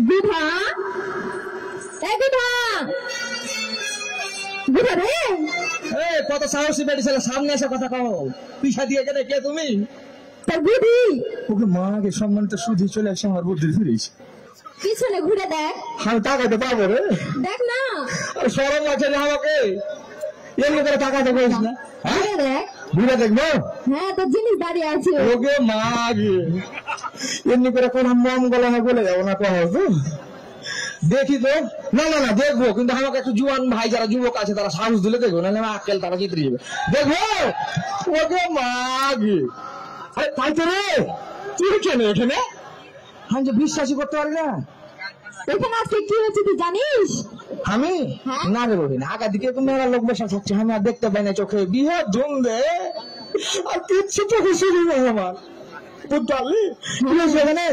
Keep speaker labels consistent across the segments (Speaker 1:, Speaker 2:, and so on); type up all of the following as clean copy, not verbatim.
Speaker 1: বিভা বিভা রে
Speaker 2: কত সাহসী বেড়ে ছেলে, সামনে এসে কথা কও। পিছা দিয়ে গেলে কে তুমি?
Speaker 1: তোর বুদ্ধি।
Speaker 2: ওকে মাকে সম্মানিত সুধি চলে আসে, আমার বুদ্ধি ফিরিস।
Speaker 1: পিছনে ঘুরে দেখ।
Speaker 2: আমি তাকাইতে পারবো রে?
Speaker 1: দেখ না।
Speaker 2: সরম আছে না আমাকে, এমনি করে তাকাতে পারিস না?
Speaker 1: ঘুরে দেখ।
Speaker 2: ঘুরে দেখবো?
Speaker 1: হ্যাঁ, তোর জিনিস দাঁড়িয়ে আছে।
Speaker 2: ওকে মাকে এমনি করে কোন মম গলা বলে যাবো না, কহ দেখি তো। না না না দেখবো, কিন্তু আমাকে একটু জুয়ান ভাই যারা যুবক আছে তারা সাহস দিলে দেখবো, নাহলে আমার আক্কেল তারা চিত্রে যাবে। দেখবো ওকে মাকে। আরে তাই তো রে, তুই কেন এখানে? আমি যে বিশ্বাসই করতে পারি না।
Speaker 1: এখানে আজকে কি হচ্ছে তুই জানিস?
Speaker 2: আমি না রে রহিন, আগা দিকে তো মেয়েরা লোক বসা থাকছে, আমি আর দেখতে পাই না চোখে। বিয়ে ধুম দে আর কিচ্ছু চোখে শুনি না আমার। বুঝতে পারলি কি হয়েছে এখানে?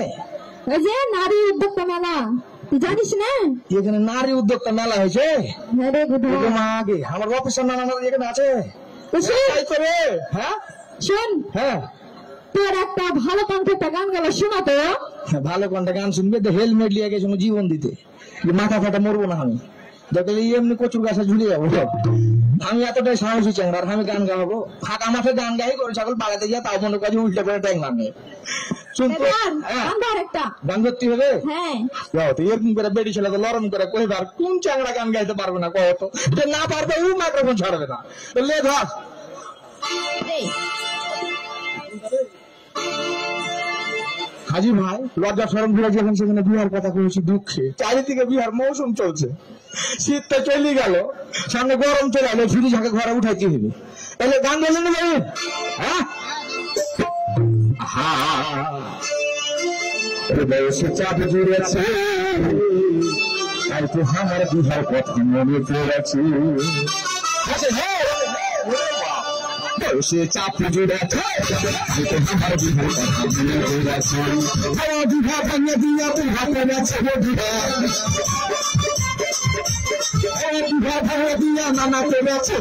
Speaker 1: ওই যে নারী উদ্যোক্তা মেলা, তুই জানিস না?
Speaker 2: এখানে নারী উদ্যোক্তা মেলা হয়েছে?
Speaker 1: হ্যাঁ,
Speaker 2: আমার অফিসার নানা এখানে আছে। হ্যাঁ
Speaker 1: শোন,
Speaker 2: হ্যাঁ
Speaker 1: তোর একটা ভালো কণ্ঠে একটা গান গেল শোনা তো।
Speaker 2: ভালো কণ্ঠে গান শুনবে তো হেলমেট লিয়ে গেছে জীবন দিতে, মাথা ফাটা মরবো না আমি। দেখলে এমনি কচুর গাছে ঝুলে যাবো। আমি এতটাই সাহসী চ্যাংড়ার, আমি গান গাবো ফাঁকা মাঠে গান গাই করে ছাগল পালাতে যা, তাও মনে কাজে উল্টা করে ট্যাং ভাঙে। গান করতে হবে?
Speaker 1: হ্যাঁ,
Speaker 2: এরকম করে বেড়ি ছেলে তো লরম করে কইবার কোন চ্যাংড়া গান গাইতে পারবে না, কত না পারবে ও মাইক্রোফোন ছাড়বে না। লে ধর হাজি ভাই, লজ্জা সরম ঘুরে যখন সেখানে বিহার কথা কয়েছি দুঃখে। চারিদিকে বিহার মৌসুম চলছে, শীতটা চলে গেল, সামনে গরম চলে এলো, ঝুড়ি ঝাঁকে ঘরে উঠাইতে হবে। তাহলে গান বলেন না ভাই? হ্যাঁ চাপ জুড়েছে আর তো আমার বিহার কথা মনে পড়েছে। সে চাপ জুড়েছে আমার বিহার কথা মনে পড়েছে। বিভা ভাঙে দিয়া তুই হাতে গেছে বিভা ভাঙে দিয়া নানা পেরেছে।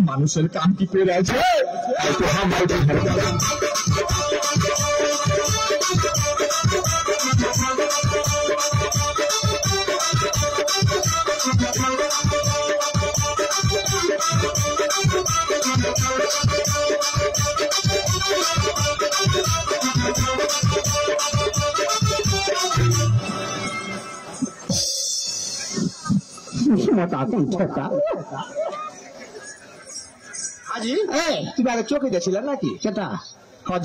Speaker 2: মানুষের কাম কি করে আছে আমার বিহার কথা। আজি তুমি আগে চোখে গেছিলে নাকি? সেটা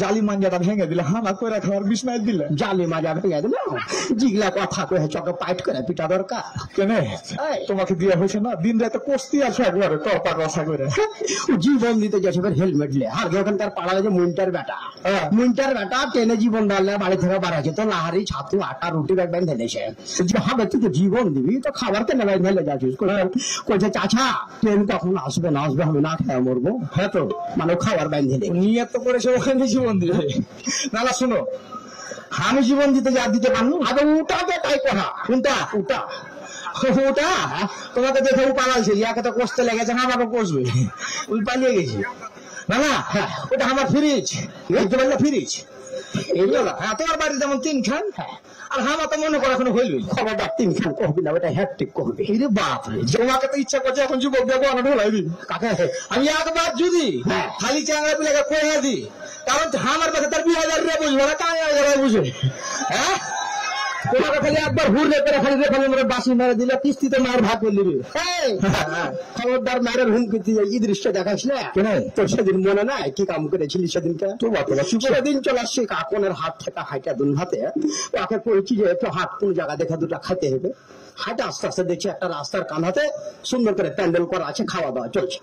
Speaker 2: জালি মাঞ্জাটা ভেঙে দিলে, হানা করে খাওয়ার বিস্মায় দিলে। জালি মাজা ভেঙে দিলে, জিগলা কথা কয়ে চকে পাইট করে পিটা দরকার কেন? তোমাকে দিয়ে হয়েছে না দিন রাতে কস্তি আছে একবারে তরপা কষা করে। জীবন দিতে গেছে হেলমেট লে, আর ওখানকার পাড়া যে মুইন্টার বেটা, মুইন্টার বেটা ট্রেনে জীবন ডালে বাড়ি থেকে বাড়াচ্ছে তো লাহারি ছাতু আটা রুটি ব্যাগ ব্যাগ ঢেলেছে। হবে তুই তো জীবন দিবি তো খাবার কেন ব্যাগ ঢেলে যাচ্ছিস? কইছে চাচা ট্রেন কখন আসবে না আসবে, আমি না খেয়ে মরবো। হ্যাঁ তো মানে খাবার ব্যাগ ঢেলে নিয়ে তো করেছে ওখানে জীবন দিবে। না না শোনো, আমি জীবন দিতে যা দিতে পারবো আগে ওটা তাই কথা। কোনটা? ওটা ওটা তোমাকে দেখে ও পালালছে, ইয়াকে তো কষতে লেগেছে, আমাকে কষবে, ওই পালিয়ে গেছি। না না ওটা আমার ফ্রিজ, বুঝতে পারলে ফ্রিজ এইগুলো। হ্যাঁ তোমার বাড়ি যেমন 3 খান, আর আমার তো মনে করে এখনো হইল খবরটা 3 খান কহবি না, ওটা হ্যাট্রিক কহবি। এই রে বাপ রে, তোমাকে তো ইচ্ছা করছে এখন যুবক দেখবো আমার ঢোলাই দিই কাকে। আমি একবার যদি খালি চ্যাংড়া পিলাকে কয়ে দিই, কারণ আমার কাছে তার 20,000 বুঝবো না, কাজ বুঝে। হ্যাঁ তোমাকে খালি একবার ঘুরলে করে খালি রেখালি মেরে বাসি মেরে দিলে কিস্তিতে মায়ের ভাগ করে দিবি। খবরদার মায়ের হুমকি দিয়ে এই দৃশ্য দেখাস না কেন? তোর সেদিন মনে নাই কি কাম করেছিলি সেদিনকে? সেদিন চলে আসছি কাকনের হাত থেকে হাইটা দুন হাতে ওকে করেছি যে একটু হাট কোন জায়গা দেখা দুটা খাইতে হবে। হাইটা আস্তে আস্তে দেখছি একটা রাস্তার কানাতে সুন্দর করে প্যান্ডেল করা আছে, খাওয়া দাওয়া চলছে।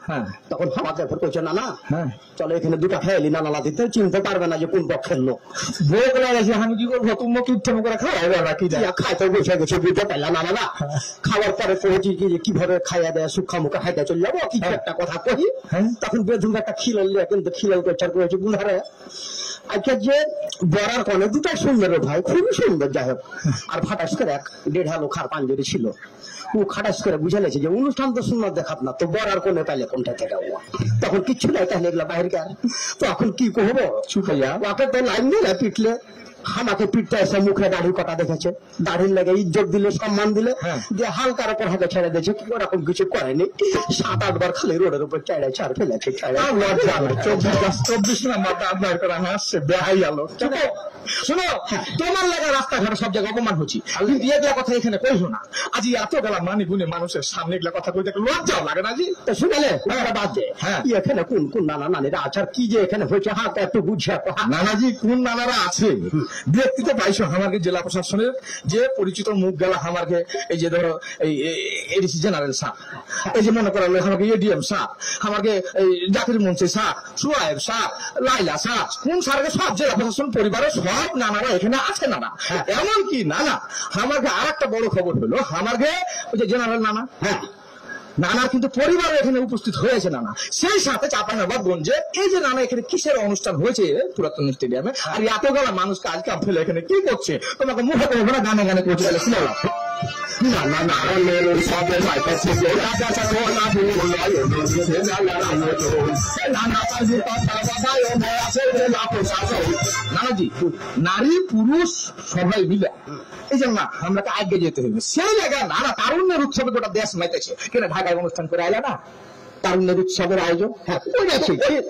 Speaker 2: তখন আমাকে কইছে না না চলো এখানে দুটা খেয়ালি নানা দিতে, চিনতে পারবে না যে কোন পক্ষের লোক। ভোগ লাগেছে, আমি কি করবো? তুমি কীর্তন করে খাওয়া খাইতে বসে গেছে, বুঝতে পারলাম না না। খাওয়ার পরে করেছি যে কিভাবে খাইয়া দেয় সুখা মুখে খাইতে চলে যাবো, কিছু একটা কথা কহি। তখন বেধুম একটা খিলাল কিন্তু খিলাল করছে করেছে গুধারে আজকে যে বড়ার কোণে দুটাই সুন্দর ভাই, খুবই সুন্দর। যাই হোক, আর ফাটাস করে এক দেড় লোখার পাঞ্জরি ছিল, ও খাটাস করে বুঝে লেছে যে অনুষ্ঠান তো সুন্দর দেখাত না, তো বড়ার কোণে পাইলে কোনটা থেকে তখন কিচ্ছু নাই, তাহলে এগুলো বাইরে তো এখন কি করবো? শুকাইয়া ওকে তো লাইন দিলে পিটলে, আমাকে পিটতে এসে মুখে দাড়ি কটা দেখেছে, দাড়ির লেগে ইজ্জত দিলে, সম্মান দিলে, যে হালকার উপর হাতে ছেড়ে দিয়েছে, ওরকম কিছু করেনি। 7-8 বার খালি রোডের উপর চাইড়ে ছাড় ফেলেছে। 24 নাম্বার আপনার করে আসছে বেহাই গেল। শোনো, তোমার লাগা রাস্তাঘাটে সব জায়গায় অপমান হচ্ছে, এগুলা কথা এখানে কইছো না। আজ এত গেলা মানি গুনে মানুষের সামনে এগুলা কথা কইতে লজ্জাও লাগে না জি? শুনালে বাদ দে, এখানে কোন কোন নানা নানিরা আছে, আর কি যে এখানে হয়েছে হাত একটু বুঝে। নানাজি কোন নানারা আছে দেখতে তো পাইছো? আমাকে জেলা প্রশাসনের যে পরিচিত মুখ গেলা, আমাকে এই যে ধরো এই এডিসি জেনারেল সাহ, এই যে মনে করেন আমাকে এডিএম সাহ, আমাকে এই জাকির মন্ত্রী সাহ, সুয়াইব সাহ, লাইলা সাহ, কোন সারকে সব জেলা প্রশাসন পরিবারের সব নানারা এখানে আছে। নানা এমন কি নানা, আমাকে আর একটা বড় খবর হলো, আমাকে ওই যে জেনারেল নানা, হ্যাঁ নানা কিন্তু পরিবার এখানে উপস্থিত হয়েছে। নানা সেই সাথে চাঁপাইনবাবগঞ্জে এই যে নানা এখানে কিসের অনুষ্ঠান হয়েছে পুরাতন স্টেডিয়ামে, আর এত গেলা মানুষকে আজকে ফেলে এখানে কি করছে, তোমাকে মুখে করবো না, গানে গানে করছে। শুনো নানাজি, নারী পুরুষ সবাই মিলে এই যে না আমরা আগে যেতে হবে, সেই জায়গায় নানা তারুণ্যের উৎসবে গোটা দেশ মাইতেছে। কেন ঢাকায় অনুষ্ঠান করে আইলা না, তারুণ্যের উৎসবের আয়োজন,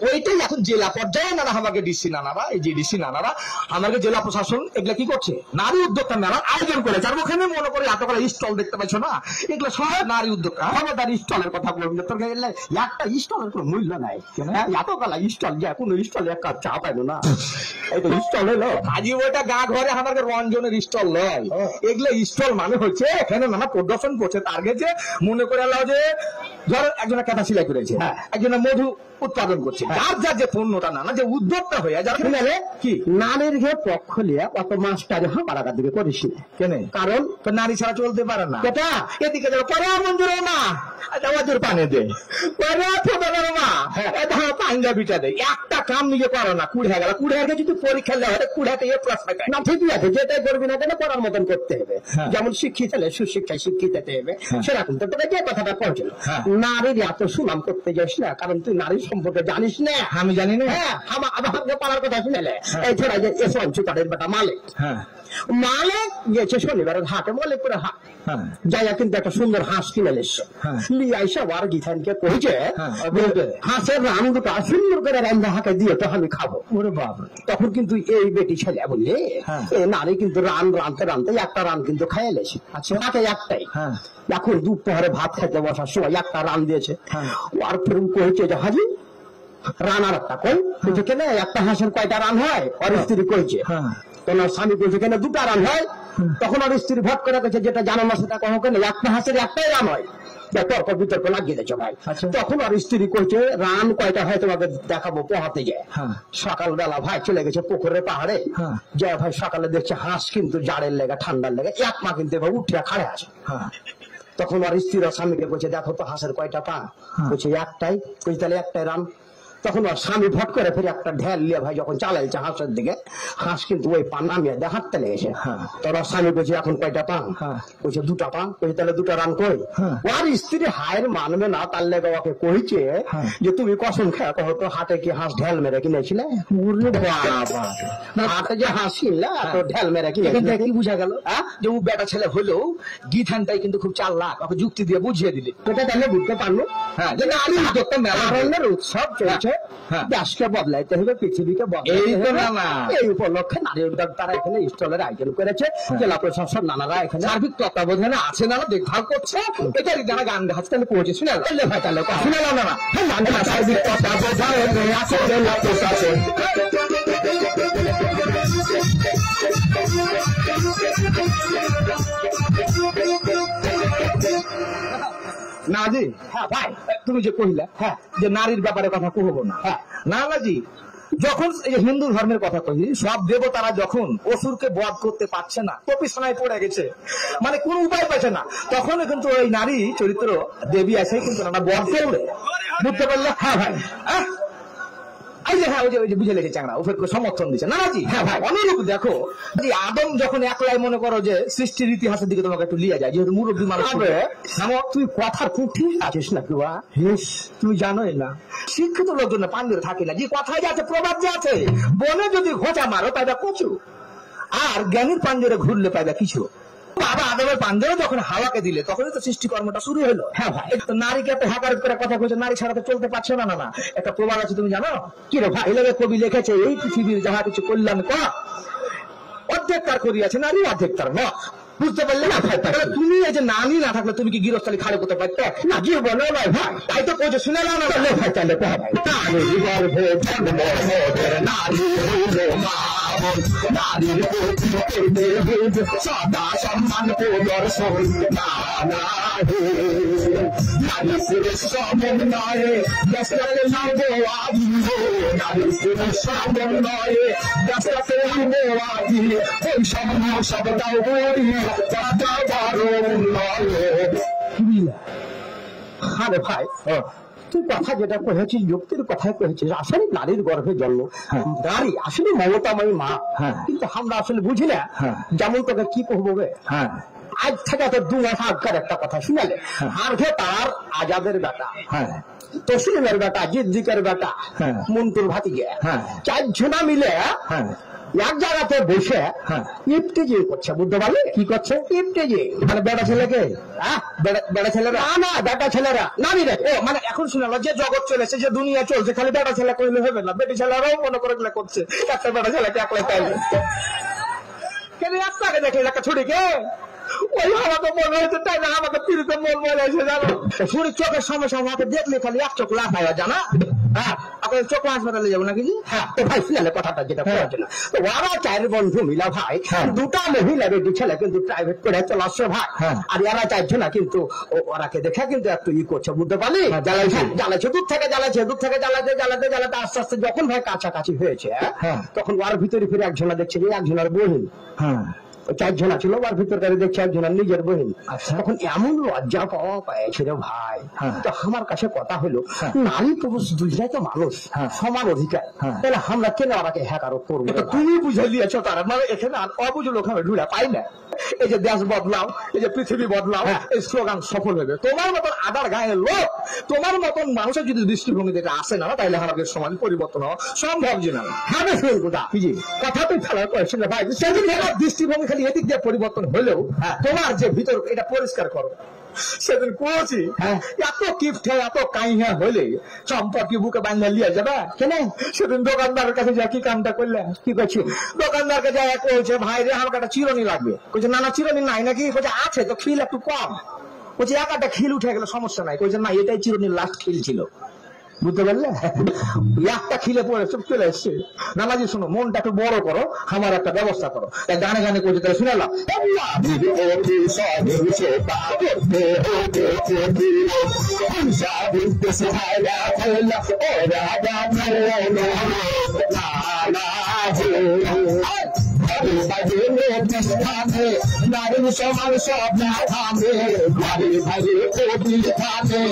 Speaker 2: ওইটাই এখন জেলা পর্যায়ে নানা আমাকে ডিসি নানারা, এই যে ডিসি নানারা আমাকে জেলা প্রশাসন এগুলা কি করছে, নারী উদ্যোক্তা মেলার আয়োজন করেছে। আর ওখানে মনে করে এত করে স্টল দেখতে পাচ্ছ না, এগুলো সব নারী উদ্যোক্তা। আমাদের স্টলের কথা বলবো, তোর একটা স্টলের কোনো মূল্য নাই, এত কালা স্টল যা কোনো স্টলে এক কাপ চা পাইলো না, এই তো স্টল হলো কাজী ওইটা গা ঘরে আমাদের রঞ্জনের স্টল নয়, এগুলো স্টল মানে হচ্ছে এখানে নানা প্রদর্শন করছে। তার গেছে মনে করে এলো যে ধরো একজনের কথা সিলাই করেছে, একজনের মধু উৎপাদন করছে, যার যার যে পণ্যটা নানা যে উদ্যোক্তা হয়ে যার কি নারীর ঘে পক্ষ নিয়ে অত মাস্টার হামারাকার দিকে করিস না। কেন? কারণ নারী ছাড়া চলতে পারে না। কেটা এদিকে যাবো পরে মঞ্জুর না ওদের পানি দে, মা পাঞ্জা বিটা দেয়, একটা কাম নিজে করো না, কুড়ে গেল কুড়ে গেছে যদি পরীক্ষা দেওয়া হয় কুড়াতে না, ঠিকই আছে, যেটাই করবি না কেন করার মতন করতে হবে। যেমন শিক্ষিত হলে সুশিক্ষায় শিক্ষিত হতে হবে, সেরকম তো তোকে যে কথাটা পৌঁছলো। নারীর এত সুনাম করতে যাস না, কারণ তুই নারীর সম্পর্কে জানিস না। আমি জানি না। হ্যাঁ, আমাকে পাড়ার কথা শুনেলে এই ছোড়া যে এসব চুপারের বেটা মালিক, মালিক গেছে শনিবারের হাটে, মল্লিকপুরে হাট যাইয়া কিন্তু একটা সুন্দর হাঁস কিনে এসছে, নিয়ে আইসা আর গিথানকে কইছে হাঁসের রান দুটো সুন্দর করে রান্না হাঁকে দিয়ে তো আমি খাবো। ওরে বাবা, তখন কিন্তু এই বেটি ছেলে বললে নারী কিন্তু রান রানতে রানতে একটা রান কিন্তু খাইয়ে লেছে। আচ্ছা, হাতে একটাই। এখন দুপুরে ভাত খেতে বসার সময় একটা রান দিয়েছে, আর ফের কইছে যে হাজি রান আর একটা কই, কেন একটা হাঁসের কয়টা রান হয়? আর স্ত্রী কইছে, তোমার স্বামী কইছে কেন দুটা রান হয়? তখন আর স্ত্রী ভট করে কইছে যেটা জানো না সেটা কখনো কেন, একটা হাঁসের একটাই রান হয়। তর্ক বিতর্ক লাগিয়ে দিয়েছে ভাই। তখন আর স্ত্রী কইছে রান কয়টা হয় তোমাকে দেখাবো পোহাতে যায়। সকালবেলা ভাই চলে গেছে পুকুরের পাহাড়ে, যায় ভাই সকালে দেখছে হাঁস কিন্তু জাড়ের লেগে ঠান্ডার লেগে এক মা কিন্তু এবার উঠিয়া খাড়ে আছে। তখন আর স্ত্রী স্বামীকে কইছে দেখো তো হাঁসের কয়টা পা? কইছে একটাই। কইছে তাহলে একটাই রান। তখন ওর স্বামী ভট করে ফিরে একটা ঢেল নিয়ে ভাই যখন চালাইছে হাঁসের দিকে, হাঁস কিন্তু ওই পা নামিয়ে দেখাতে লেগেছে। তোর স্বামী বলছে এখন কয়টা পা? কইছে দুটা পা। কইছে তাহলে দুটা রান কই? ওর স্ত্রী হায়ের মানবে না, তার লেগে ওকে কইছে যে তুমি কসম খেয়ে কহ তো হাতে কি হাঁস ঢেল মেরে কিনেছিলে? হাতে যে হাঁস কিনলে তো ঢেল মেরে কিনে কি বুঝা গেল যে ও বেটা ছেলে হলেও গিথানটাই কিন্তু খুব চালাক, ওকে যুক্তি দিয়ে বুঝিয়ে দিলি। তোটা তাহলে বুঝতে পারলো যে নারী উদ্যোক্তা মেলা ধরনের উৎসব চলছে, দেশকে বদলাইতে হবে, পৃথিবীকে বদলাইতে হবে। এই উপলক্ষে নারী উদ্যোক্তারা এখানে স্টলের আয়োজন করেছে, জেলা প্রশাসন নানারা এখানে সার্বিক তত্ত্বাবধানে আছে, নানা দেখভাল করছে। এটা যারা গান গাছতে পৌঁছে শুনে ভাই তাহলে শুনেলাম না সার্বিক তত্ত্বাবধানে আছে জেলা প্রশাসন। না জি, হ্যাঁ ভাই তুমি যে কহিলা হ্যাঁ যে নারীর ব্যাপারে কথা কহবো না, হ্যাঁ না না জি, যখন হিন্দু ধর্মের কথা কহি সব দেবতারা যখন অসুরকে বধ করতে পারছে না, তপিসনায় পড়ে গেছে, মানে কোন উপায় পাচ্ছে না, তখন কিন্তু ওই নারী চরিত্র দেবী আছে কিন্তু নানা বধ করবে, বুঝতে পারলে? হ্যাঁ ভাই, এই যে হ্যাঁ ওই যে বুঝে লেগেছে চাংড়া ওকে সমর্থন দিচ্ছে নানাজি। হ্যাঁ ভাই অনুরূপ দেখো যে আদম যখন একলাই মনে করো যে সৃষ্টির ইতিহাসের দিকে তোমাকে একটু লিয়ে যায় যেহেতু মুরব্বী মানুষ তুই কথার খুব ঠিক আছিস না কেউ তুমি জানোই না শিক্ষিত লোকজন পাঞ্জরে থাকে না যে কথায় যে আছে প্রবাদ যে আছে বনে যদি ঘোচা মারো পাইবা কচু আর জ্ঞানীর পাঞ্জরে ঘুরলে পাইবা কিছু। বাবা আদমের পাঞ্জরে যখন হাওয়াকে দিলে তখনই তো সৃষ্টিকর্মটা শুরু হলো। হ্যাঁ ভাই তো নারীকে এত হ্যাকারত করে কথা বলছে নারী ছাড়া তো চলতে পারছে না। না একটা প্রবাদ আছে তুমি জানো কি রে ভাই এলাকায় কবি লিখেছে এই পৃথিবীর যাহা কিছু কল্যাণ কর অর্ধেক তার করিয়াছে নারী অর্ধেক তার ন বুঝতে পারলে না ভাই তুমি এই যে নানি না থাকলে তুমি কি গৃহস্থালী খালি করতে পারতে না কি বলো নয় ভাই তাই তো কইছে শুনে নাও না ভাই তাহলে ভাই নারী গর্ভে জন্ম নারী হইল মা নারীর সদা সম্মান প্রদর্শন নারী পুরুষ সমন্বয়ে দেশটাকে নামবো আদি নারী পুরুষ সমন্বয়ে দেশটাকে নামবো আদি ওই সম শব্দাও বলি আরে ভাই তুই কথা যেটা কহেছিস যুক্তির কথাই কহেছিস আসলে নারীর গর্ভে জন্ম নারী আসলে মমতাময়ী মা কিন্তু আমরা আসলে বুঝি না যেমন তোকে কি করবো আজ থেকে তো 2 মাস আগকার একটা কথা শুনালে আর্ঘে তার আজাদের বেটা তসলিমের বেটা জিদ্দিকের বেটা মন্তুর ভাতিকে 4 জনা মিলে এক জায়গাতে বসে ইফতেজি করছে বুঝতে পারলে কি করছে ইফতেজি মানে বেটা ছেলেকে বেটা ছেলেরা না বেটা ছেলেরা নামি রে ও মানে এখন শুনালো যে জগৎ চলেছে যে দুনিয়া চলছে খালি বেটা ছেলে করলে হবে না বেটি ছেলেরাও মনে করে করছে একটা বেটা ছেলেকে একলাই পাইলে কেন একটাকে দেখলে একটা ছুটিকে ওই আমাকে মনে হয়েছে তাই না আমাকে পিড়িতে মন মনে হয়েছে জানো ছুটির চোখের সমস্যা আমাকে দেখলে খালি এক চোখ লাভ হয় জানা আপনার চোখ হাসপাতালে যাবো নাকি হ্যাঁ তো ভাই শুনালে কথাটা যেটা করার জন্য তো ওরা 4 বন্ধু মিলা ভাই 2টা মহিলা বেটি ছেলে কিন্তু প্রাইভেট করে চলাচ্ছে ভাই আর এরা 4 জনা কিন্তু ওরাকে দেখে কিন্তু একটু ই করছে বুঝতে পারলি জ্বালাচ্ছে দূর থেকে জ্বালাতে আস্তে আস্তে যখন ভাই কাছাকাছি হয়েছে তখন ওর ভিতরে ফিরে একজনা দেখছে যে একজনের বহিন 4 জনা ছিল ওর ভিতরকারে দেখছে একজনের নিজের বহিন তখন এমন লজ্জা পাওয়া পাইছে রে ভাই তো আমার কাছে কথা হলো নারী পুরুষ দুইটাই তো মানুষ সমান অধিকার তাহলে আমরা কেন ওরাকে হ্যাকারত করবো তুমি বুঝে দিয়েছো তারা মানে এখানে অবুঝ লোক আমি ঢুলা পাই না এই যে দেশ বদলাও এই যে পৃথিবী বদলাও এই স্লোগান সফল হবে তোমার মতন আদার গায়ের লোক তোমার মতন মানুষের যদি দৃষ্টিভঙ্গি যেটা আসে না তাহলে আমাদের সমাজ পরিবর্তন হওয়া সম্ভব যে না হ্যাঁ কথা তুই ফেলার করেছিল ভাই সেদিন দৃষ্টিভঙ্গি খালি এদিক দিয়ে পরিবর্তন হলেও তোমার যে ভিতর এটা পরিষ্কার করো সেদিন করছি এত কিফট এত কাইহা হলে সম্পর্কে বুকে বান্ধা লিয়া যাবে কেন সেদিন দোকানদারের কাছে যা কি কামটা করলে কি করছি দোকানদারকে যা কইছে ভাই রে আমার একটা চিরনি লাগবে কইছে না চিরনি নাই নাকি কইছে আছে তো খিল একটু কম কইছে একটা খিল উঠে গেলে সমস্যা নাই কইছে না এটাই চিরনির লাস্ট খিল ছিল বুঝতে পারলে একটা খিলে পড়ে চুপ চলে এসছে নানাজি শোনো মনটা একটু বড় করো আমার একটা ব্যবস্থা করো গানে গানে করছে তাহলে শুনালাম নারীর সমান সব না থামে নারীর ভাইরে প্রতিষ্ঠানে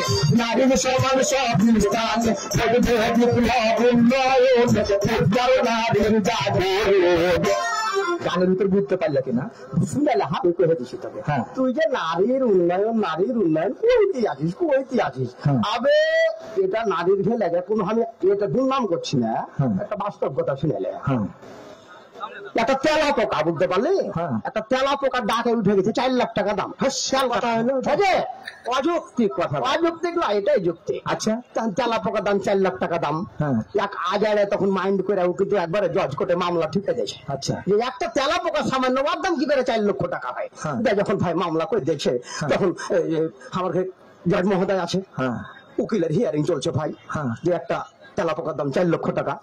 Speaker 2: নারীর সমান সব স্থানে গানের ভিতর বুঝতে পারলে কিনা শুনালে হাতে কয়ে দিছি তোকে তুই যে নারীর উন্নয়ন কইতে আছিস আবে এটা নারীর ঘেলে কোন আমি এটা দুর্নাম করছি না একটা বাস্তব কথা শুনালে একটা তেলা পোকা বুঝতে পারলি একটা তেলা পোকার ডাকে উঠে গেছে 4 লাখ টাকা দাম কথা হলো অযৌক্তিক কথা অযৌক্তিক না এটাই যুক্তি আচ্ছা তেলা পোকার দাম 4 লাখ টাকা দাম এক আজারে তখন মাইন্ড করে কিন্তু একবারে জজ কোর্টে মামলা ঠিক আছে আচ্ছা যে একটা তেলা পোকা সামান্য ওর দাম কি করে 4 লক্ষ টাকা ভাই যখন ভাই মামলা করে দেখছে তখন আমার জজ মহোদয় আছে উকিলের হিয়ারিং চলছে ভাই যে একটা তেলা পোকার দাম 4 লক্ষ টাকা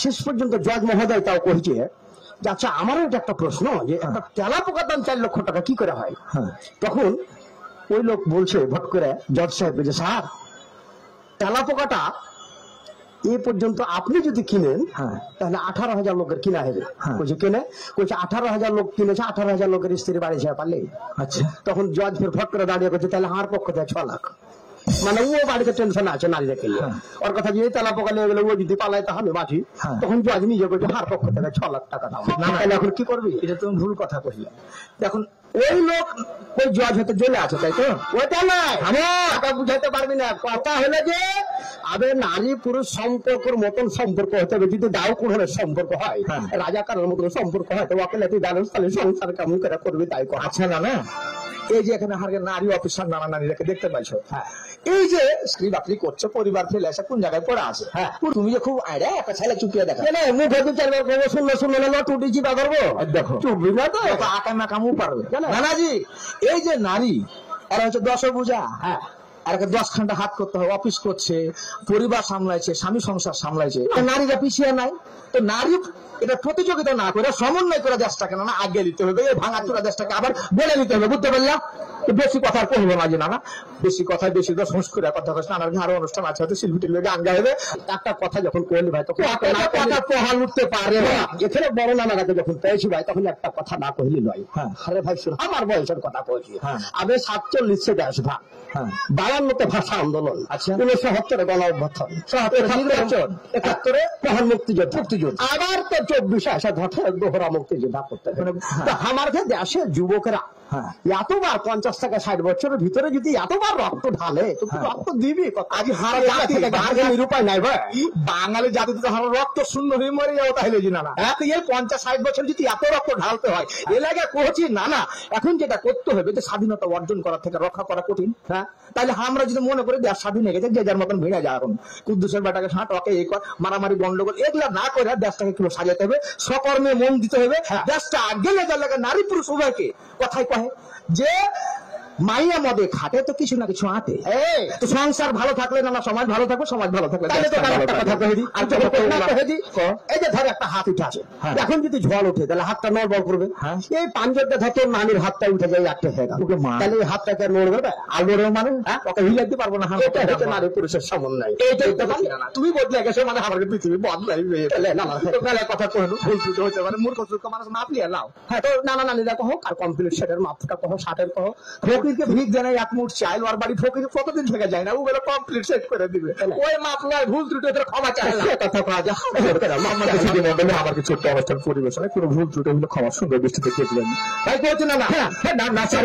Speaker 2: শেষ পর্যন্ত জজ মহোদয় তাও কইছে আচ্ছা আমারও এটা একটা প্রশ্ন যে একটা তেলা পোকার দাম 4 লক্ষ টাকা কি করে হয় তখন ওই লোক বলছে ভট করে জজ সাহেব যে স্যার তেলা পোকাটা এ পর্যন্ত আপনি যদি কিনেন তাহলে 18,000 লোকের কিনা হবে কইছে কেনে কইছে 18,000 লোক কিনেছে 18,000 লোকের স্ত্রী বাড়ি যায় পারলে আচ্ছা তখন জজ ফের ভট করে দাঁড়িয়ে করছে তাহলে আমার পক্ষ থেকে 6 লাখ মানে ও বাড়িতে টেনশন আছে নারী রেখে ওর কথা যদি তেলা পোকা নিয়ে গেলে ও যদি পালাইতে হবে মাঝি তখন জজ নিজে করছে হার পক্ষ থেকে 6 লাখ টাকা দাও না তাহলে এখন কি করবি? এটা তুমি ভুল কথা কইলে। এখন ওই লোক ওই জজ হতে জ্বলে আছে তাই তো? ওইটা নয় টাকা বুঝাইতে পারবি না। কথা হলো যে আবে নারী পুরুষ সম্পর্কের মতন সম্পর্ক হতে হবে। যদি দাও কুড়ের সম্পর্ক হয় রাজাকারের মতন সম্পর্ক হয় তো ওকে তুই জানিস তাহলে সংসার কেমন করে করবি তাই কর। আচ্ছা না না এই যে এখানে হারকে নারী অফিসার নানা নারীরাকে দেখতে পাইছো এই যে স্ত্রী বাকরি করছে পরিবার ফেলে আসে কোন জায়গায় পড়ে আছে তুমি যে খুব আইডা একটা ছেলে চুপিয়ে দেখা মুখে দু চারবার করবো শুনলে শুনলে টুটি চিপা করবো দেখো চুপবি না তো আঁকা নাকামও পারবে নানাজি। এই যে নারী এরা হচ্ছে 10 বোঝা আর 10 ঘন্টা হাত করতে হবে অফিস করছে পরিবার সামলাইছে স্বামী সংসার সামলাইছে নারীরা পিছিয়ে নাই তো নারী এটা প্রতিযোগিতা না করে সমন্বয় করে দেশটাকে না আগে দিতে হবে এই ভাঙাচোরা দেশটাকে আবার বলে নিতে হবে বুঝতে পারলাম। বেশি কথা কহিব না যে না বেশি কথা বেশি তো সংস্কৃত কথা কষ্ট নানার আরো অনুষ্ঠান আছে হয়তো শিল্পীটির লোক গান গাইবে একটা কথা যখন কইলি ভাই তখন কথা প্রহাল উঠতে পারে না। এখানে বড় নানাকে যখন পেয়েছি ভাই তখন একটা কথা না কহিলি নয়। আরে ভাই আমার বয়সের কথা কইছি আমি 47 দেশ ভাগ 52তে ভাষা আন্দোলন 1970 গণ অভ্যুত্থান 71 মহান মুক্তিযুদ্ধ আবার তো 24 আসা ঘটে দোহরা মুক্তিযুদ্ধ করতে আমার দেশে যুবকেরা এতবার 50 থেকে 60 বছরের ভিতরে যদি এতবার রক্ত ঢালে তো রক্ত দিবি আজ হার নিরুপায় নাই ভাই বাঙালি জাতি তো হার রক্ত শূন্য হয়ে মরে যাবো তাহলে না না এই 50-60 বছর যদি এত রক্ত ঢালতে হয় এলাকায় কোচি না না এখন যেটা করতে হবে যে স্বাধীনতা অর্জন করা থেকে রক্ষা করা কঠিন তাহলে আমরা যদি মনে করি দেশ স্বাধীন হয়ে গেছে যে যার মতন ভেঙে যায় এখন কুদ্দুসের বেটাকে ষাট ওকে এই মারামারি গন্ডগোল এগুলা না করে দেশটাকে একটু সাজাতে হবে সকর্মে মন দিতে হবে দেশটা আগে লেগে নারী পুরুষ উভয়কে কথাই কহে যে মাইয়া মদে খাটে তো কিছু না কিছু আটে তো সংসার ভালো থাকলে না সমাজ ভালো থাকবে সমাজ ভালো থাকলে এই যে ধর একটা হাত উঠে আসে এখন যদি ঝড় উঠে তাহলে হাতটা নড়বড় করবে এই পাঞ্জরটা ধর তোর নানির হাতটা উঠে যায় একটা হয়ে গেল তাহলে ওই হাতটাকে নড়বে আর নড়বে মানে ওকে হিলাতে পারবো না নারী পুরুষের সমন্বয় তুমি বদলে গেছো মানে আমার পৃথিবী বদলাই কথা কহলো ভুল ত্রুটি হতে পারে মূর্খ চুর্খ মানুষ মাপ নিয়ে নাও হ্যাঁ তো নানা নানিরা কহ আর কমপ্লিট সেটের মাপটা কহ ষাটের কহ ফকিরকে ভিক জানাই এক মুঠ চাইল আর বাড়ি ফকির কতদিন থেকে যায় না ওগুলো কমপ্লিট সেট করে দিবে ওই মাপ নয় ভুল ত্রুটি হতে ক্ষমা চাই কথা কওয়া যায় আমার কিছু ছোট্ট অবস্থান পরিবেশনে কোনো ভুল ত্রুটি হলে ক্ষমা সুন্দর দৃষ্টিতে খেয়ে দিলেন তাই করছি না না নাচার